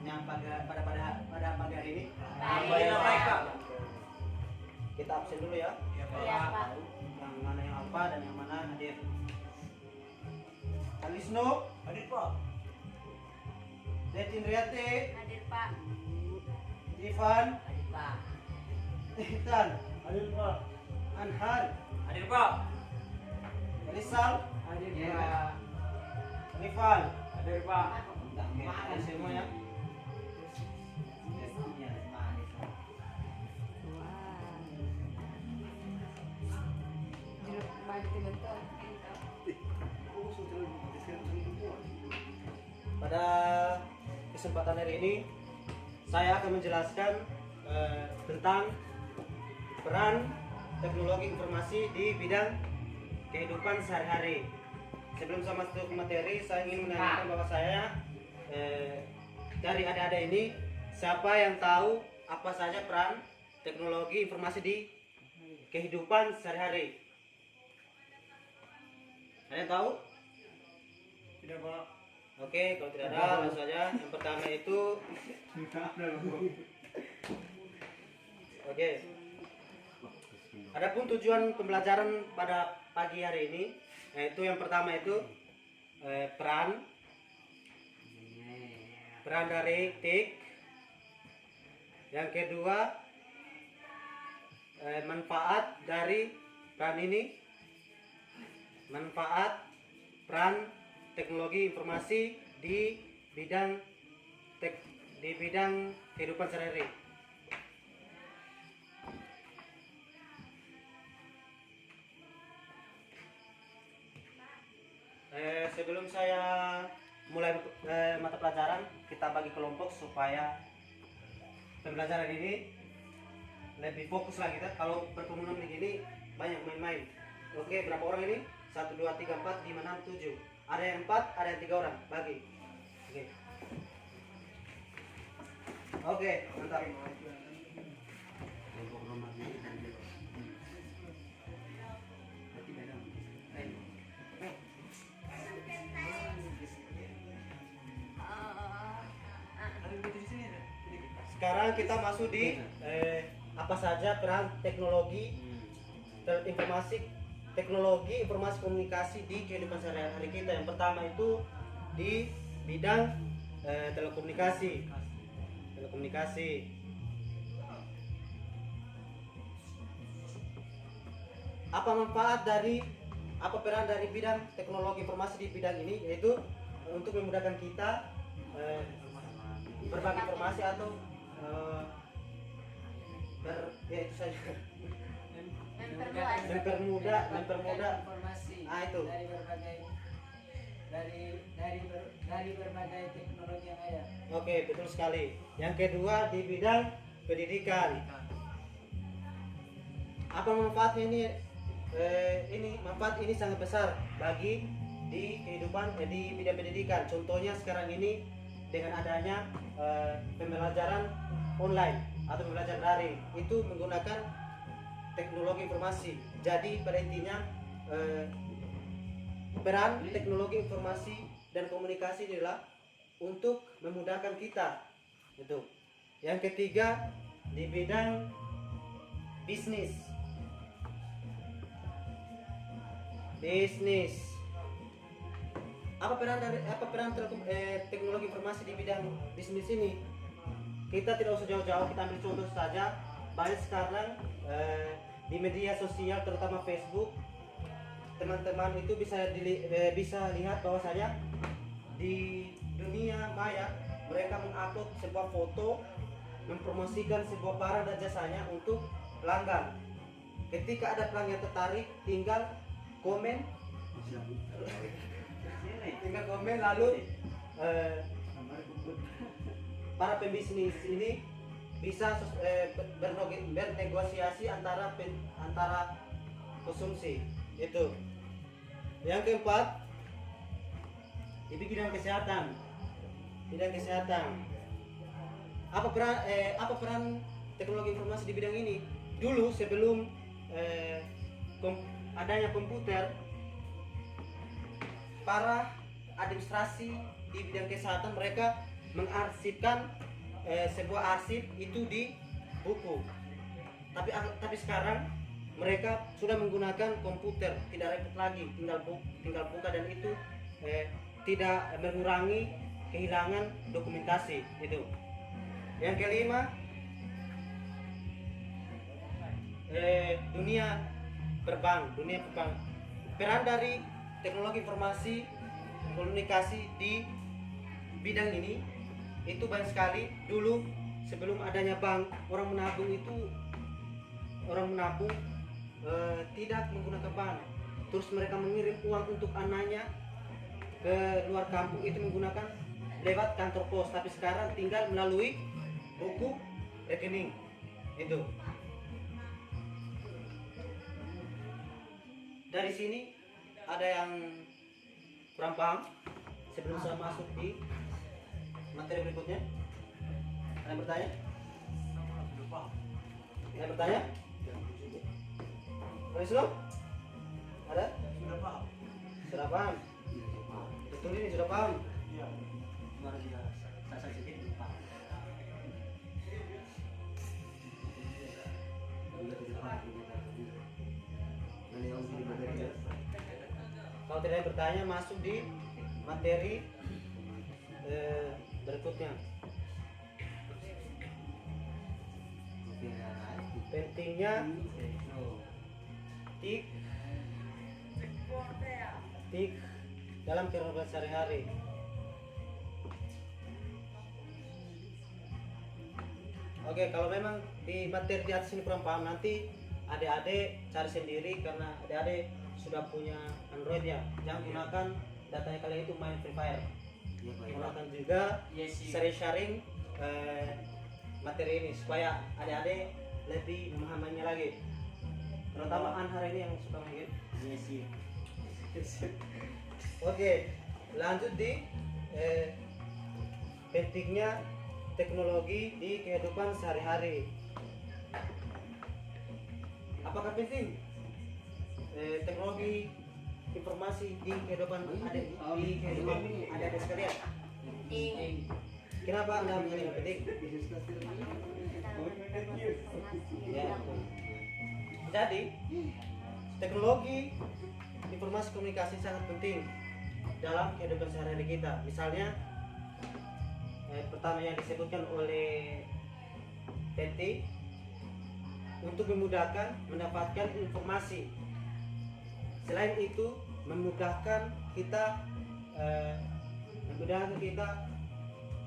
yang pada pagi hari ini. Baik, Pak. Kita absen dulu ya. Iya, Pak. Yang mana yang apa dan yang mana hadir. Alisno, Hadir, Pak. Detin Riate, Hadir, Pak. Ivan, Hadir, Pak. Ihsan, Hadir, Pak. Anhar, Hadir, Pak. Elisal, Hadir, Pak. Rifal, Hadir, Pak. hadir semuanya. Pada kesempatan hari ini saya akan menjelaskan tentang peran teknologi informasi di bidang kehidupan sehari-hari. Sebelum saya masuk ke materi, saya ingin menanyakan bahwa saya dari adik-adik ini, siapa yang tahu apa saja peran teknologi informasi di kehidupan sehari-hari? Ada yang tahu? Tidak, Pak. Oke, kalau tidak ada, langsung saja. Yang pertama itu, oke. Adapun tujuan pembelajaran pada pagi hari ini, yaitu yang pertama itu peran dari TIK. Yang kedua, manfaat dari peran ini. Manfaat peran teknologi informasi di bidang kehidupan sehari-hari. Sebelum saya mulai mata pelajaran, kita bagi kelompok supaya pembelajaran ini lebih fokus lah kita. Kalau pertemuan begini banyak main-main. Oke, berapa orang ini? 1, 2, 3, 4, 5, 6, 7. Ada yang 4, ada yang 3 orang. Bagi. Oke, mantap. Sekarang kita masuk di apa saja peran teknologi informasi komunikasi di kehidupan sehari-hari kita. Yang pertama itu di bidang telekomunikasi. Apa peran dari bidang teknologi informasi di bidang ini, yaitu untuk memudahkan kita berbagi informasi atau itu saja. mempermudah informasi itu dari berbagai teknologi yang ada. Oke, betul sekali. Yang kedua di bidang pendidikan. Apa manfaatnya ini? Manfaat ini sangat besar bagi di kehidupan di bidang pendidikan. Contohnya sekarang ini dengan adanya pembelajaran online atau pembelajaran daring, itu menggunakan teknologi informasi. Jadi pada intinya peran teknologi informasi dan komunikasi adalah untuk memudahkan kita. Itu. Yang ketiga di bidang bisnis. Apa peran teknologi informasi di bidang bisnis ini? Kita tidak usah jauh-jauh, kita ambil contoh saja. Banyak sekarang di media sosial, terutama Facebook, teman-teman itu bisa lihat bahwasanya di dunia maya mereka mengupload sebuah foto mempromosikan sebuah barang dan jasanya untuk pelanggan. Ketika ada pelanggan tertarik, tinggal komen lalu para pembisnis ini bisa bernegosiasi antara konsumsi. Itu. Yang keempat di bidang kesehatan. Apa peran teknologi informasi di bidang ini? Dulu sebelum adanya komputer, para administrasi di bidang kesehatan mereka mengarsipkan sebuah arsip itu di buku. Tapi sekarang mereka sudah menggunakan komputer, tidak repot lagi, tinggal buka, dan itu tidak mengurangi kehilangan dokumentasi itu. Yang kelima, dunia perbank. Peran dari teknologi informasi komunikasi di bidang ini itu banyak sekali. Dulu sebelum adanya bank, orang menabung tidak menggunakan bank. Terus mereka mengirim uang untuk anaknya ke luar kampung itu menggunakan lewat kantor pos. Tapi sekarang tinggal melalui buku rekening itu. Dari sini ada yang kurang paham sebelum saya masuk di materi berikutnya. Ada yang bertanya? Ada yang bertanya? Belum? Ada? Sudah paham? Sudah paham? Betul, ini sudah paham? Iya. Gimana jika saya sedikit belum paham? Kalau tidak ada bertanya, masuk di materi berikutnya. Pentingnya TIK dalam kehidupan sehari-hari. Oke, kalau memang di materi di atas ini kurang paham, nanti adik-adik cari sendiri, karena adik-adik sudah punya Android ya. Jangan gunakan datanya kalian itu main Free Fire. Gunakan juga sharing materi ini supaya adik-adik lebih memahaminya lagi. Terutama Anhar ini yang suka main game. Oke, lanjut di pentingnya teknologi di kehidupan sehari-hari. Apakah penting teknologi informasi di kehidupan adik-adik sekalian? Kenapa Anda menganggap penting? Ya. Jadi, teknologi informasi komunikasi sangat penting dalam kehidupan sehari-hari kita. Misalnya, pertama yang disebutkan oleh Teti, untuk memudahkan mendapatkan informasi. Selain itu, memudahkan kita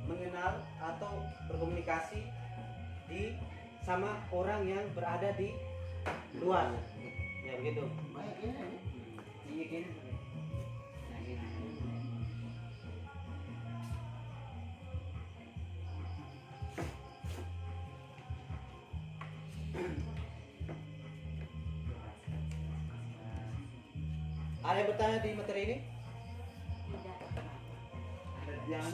mengenal atau berkomunikasi sama orang yang berada di luar. Ya begitu. Ada yang bertanya di materi ini? Yang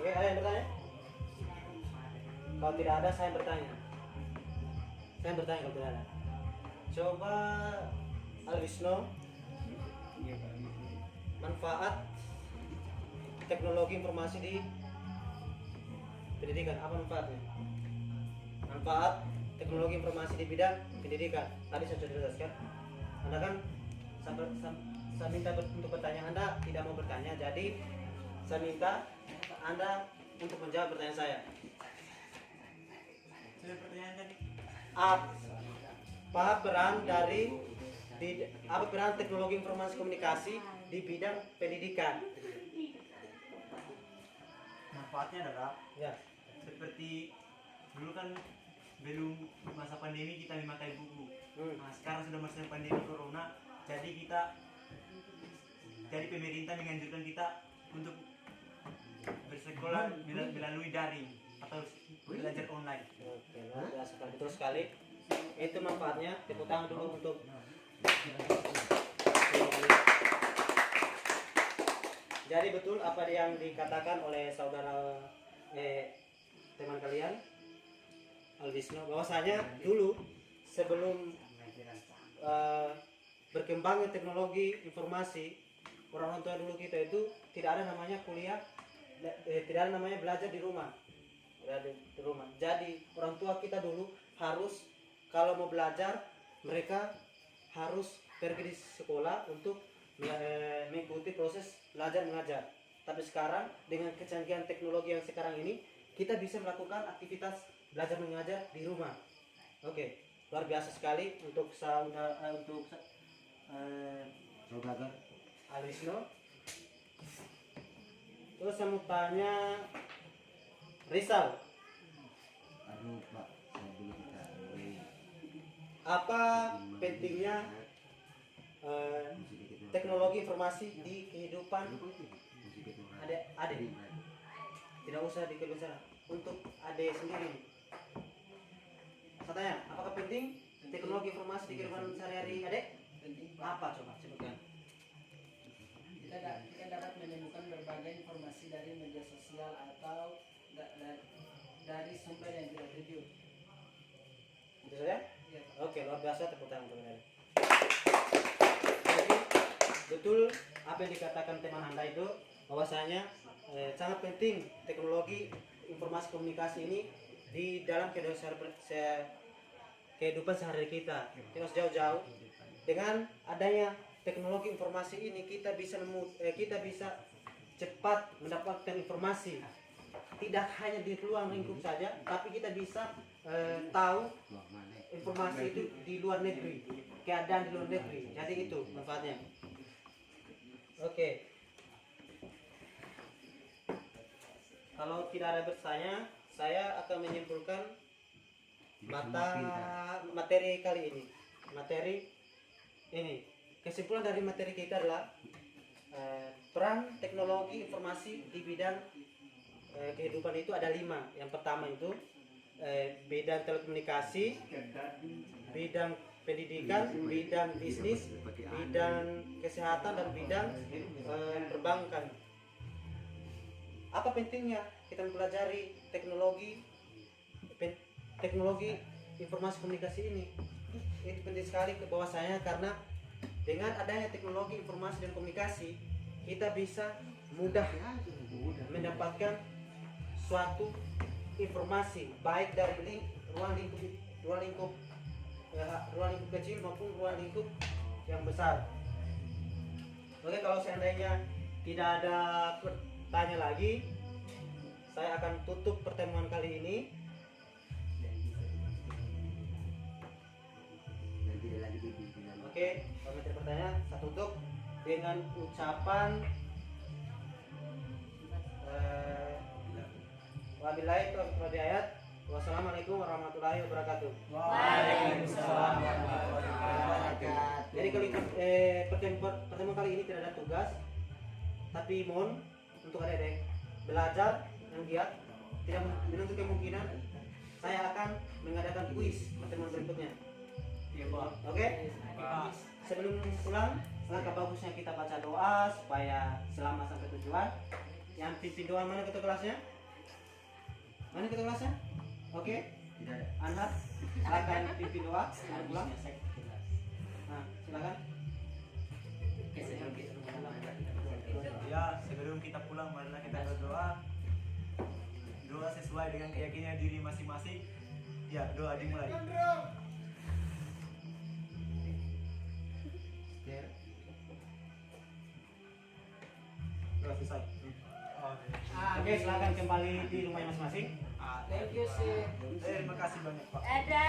Oke, ada yang bertanya? Kalau tidak ada, saya bertanya. Saya bertanya kalau tidak ada. Coba Alwisno, manfaat teknologi informasi di pendidikan, apa manfaatnya? Manfaat teknologi informasi di bidang pendidikan. Tadi saya sudah jelaskan. Anda kan saya minta untuk bertanya, Anda tidak mau bertanya, jadi saya minta Anda untuk menjawab pertanyaan saya. Sudah pertanyaan tadi. Apa peran teknologi informasi komunikasi di bidang pendidikan? Manfaatnya adalah Ya. seperti dulu kan belum masa pandemi kita memakai buku. Nah, sekarang sudah masa pandemi corona, jadi pemerintah menganjurkan kita untuk bersekolah melalui daring atau belajar online. Oke, luar biasa, betul sekali. Itu manfaatnya. Tepuk tangan dulu untuk jadi betul apa yang dikatakan oleh saudara teman kalian. Aldisno, bahwasanya dulu sebelum berkembangnya teknologi informasi, orang tua dulu kita itu tidak ada namanya kuliah, tidak ada namanya belajar di rumah. Di rumah. Jadi orang tua kita dulu harus kalau mau belajar mereka harus pergi di sekolah untuk mengikuti proses belajar mengajar. Tapi sekarang dengan kecanggihan teknologi yang sekarang ini kita bisa melakukan aktivitas belajar mengajar di rumah. Oke, luar biasa sekali untuk Saudagar. Alisno. Terus saya mau tanya Rizal, Aduh Pak, saya dulu kita apa pentingnya teknologi informasi di kehidupan adik? Tidak usah di kehidupan sana. Untuk adik sendiri. Katanya, apakah penting teknologi informasi di kehidupan sehari-hari adik? Penting. Apa coba sebutkan? Kita dapat menemukan berbagai informasi dari media sosial atau dari sumber yang tidak jujur. Itu saja? Ya. Oke, luar biasa, tepuk tangan untuk Anda. Jadi, betul apa yang dikatakan teman Anda itu, bahwasanya sangat penting teknologi informasi komunikasi ini di dalam kehidupan sehari kita. Tidak jauh-jauh. Dengan adanya teknologi informasi ini kita bisa cepat mendapatkan informasi. Tidak hanya di ruang lingkup saja, tapi kita bisa tahu informasi itu di luar negeri, keadaan di luar negeri. Jadi itu manfaatnya. Oke. Kalau tidak ada bertanya, saya akan menyimpulkan materi kali ini. Materi ini. Kesimpulan dari materi kita adalah peran teknologi informasi di bidang kehidupan itu ada 5. Yang pertama itu bidang telekomunikasi, bidang pendidikan, bidang bisnis, bidang kesehatan, dan bidang perbankan. Apa pentingnya kita mempelajari teknologi informasi komunikasi ini? Itu penting sekali ke bahwasanya karena dengan adanya teknologi informasi dan komunikasi kita bisa mudah mendapatkan suatu informasi baik dari ruang lingkup kecil maupun ruang lingkup yang besar. Oke, kalau seandainya tidak ada pertanyaan lagi, saya akan tutup pertemuan kali ini. Oke, kalau tidak pertanyaan, saya tutup dengan ucapan wabillahi taufiq wal hidayah. Wassalamualaikum warahmatullahi wabarakatuh. Waalaikumsalam warahmatullahi wabarakatuh. Jadi kali pertemuan kali ini tidak ada tugas, tapi mohon untuk adik-adik belajar yang giat. Tidak menutup kemungkinan saya akan mengadakan kuis pertemuan berikutnya. Oke? Sebelum pulang, langkah bagusnya kita baca doa supaya selamat sampai tujuan. Yang pimpin doa mana ketua kelasnya? Mana ketua kelasnya? Oke? Anhar, silakan pimpin doa. Sebelum pulang. Nah, silakan. Ya, sebelum kita pulang marilah kita berdoa. Doa sesuai dengan keyakinan diri masing-masing. Ya, doa dimulai. Doa selesai. Oke, silakan kembali di rumahnya masing-masing. Thank you sih. Terima kasih banyak Pak. Ada.